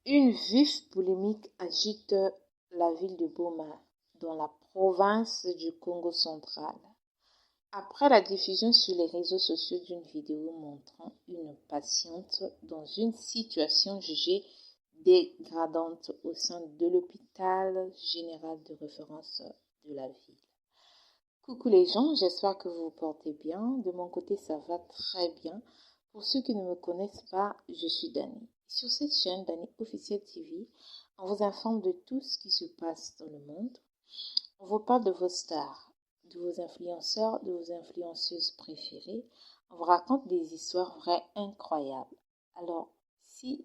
Une vive polémique agite la ville de Goma, dans la province du Congo central, après la diffusion sur les réseaux sociaux d'une vidéo montrant une patiente dans une situation jugée dégradante au sein de l'hôpital général de référence de la ville. Coucou les gens, j'espère que vous vous portez bien. De mon côté, ça va très bien. Pour ceux qui ne me connaissent pas, je suis Dani. Sur cette chaîne, Dani Officiel TV, on vous informe de tout ce qui se passe dans le monde. On vous parle de vos stars, de vos influenceurs, de vos influenceuses préférées. On vous raconte des histoires vraies incroyables. Alors, si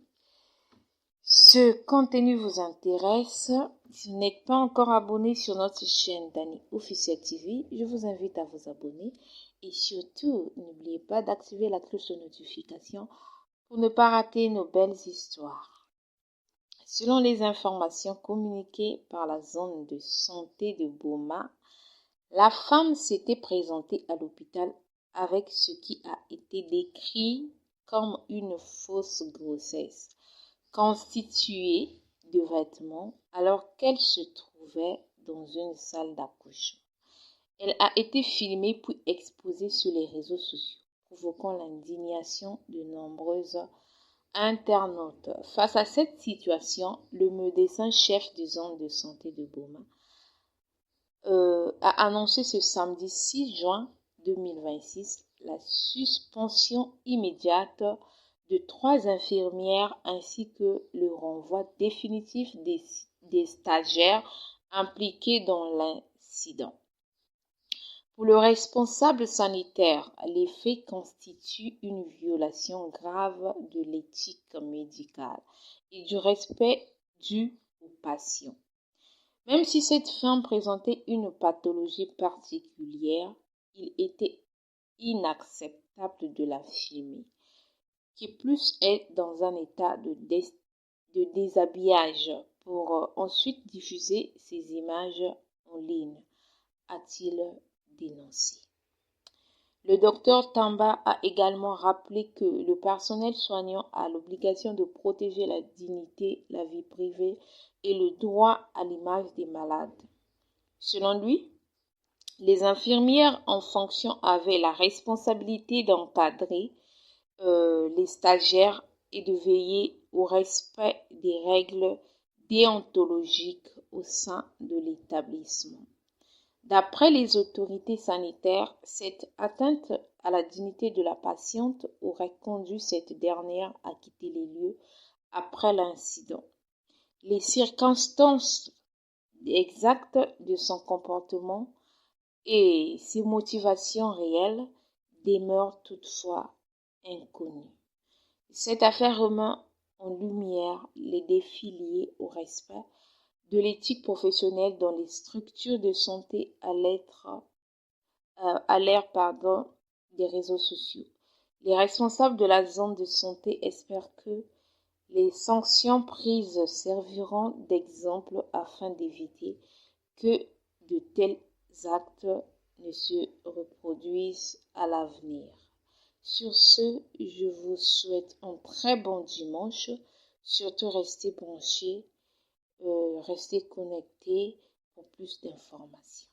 ce contenu vous intéresse, si vous n'êtes pas encore abonné sur notre chaîne Dani Officiel TV, je vous invite à vous abonner et surtout, n'oubliez pas d'activer la cloche de notification pour ne pas rater nos belles histoires. Selon les informations communiquées par la zone de santé de Goma, la femme s'était présentée à l'hôpital avec ce qui a été décrit comme une fausse grossesse, constituée de vêtements alors qu'elle se trouvait dans une salle d'accouchement. Elle a été filmée puis exposée sur les réseaux sociaux, provoquant l'indignation de nombreuses internautes. Face à cette situation, le médecin-chef de zone de santé de Goma a annoncé ce samedi 6 juin 2026 la suspension immédiate de 3 infirmières ainsi que le renvoi définitif des stagiaires impliqués dans l'incident. Pour le responsable sanitaire, les faits constituent une violation grave de l'éthique médicale et du respect dû aux patients. Même si cette femme présentait une pathologie particulière, il était inacceptable de la filmer, qui plus est dans un état de déshabillage pour ensuite diffuser ces images en ligne, a-t-il dénoncé. Le docteur Tamba a également rappelé que le personnel soignant a l'obligation de protéger la dignité, la vie privée et le droit à l'image des malades. Selon lui, les infirmières en fonction avaient la responsabilité d'encadrer les stagiaires et de veiller au respect des règles déontologiques au sein de l'établissement. D'après les autorités sanitaires, cette atteinte à la dignité de la patiente aurait conduit cette dernière à quitter les lieux après l'incident. Les circonstances exactes de son comportement et ses motivations réelles demeurent toutefois inconnues. Cette affaire remet en lumière les défis liés au respect de l'éthique professionnelle dans les structures de santé à l'ère des réseaux sociaux. Les responsables de la zone de santé espèrent que les sanctions prises serviront d'exemple afin d'éviter que de tels actes ne se reproduisent à l'avenir. Sur ce, je vous souhaite un très bon dimanche. Surtout restez branchés. Restez connectés pour plus d'informations.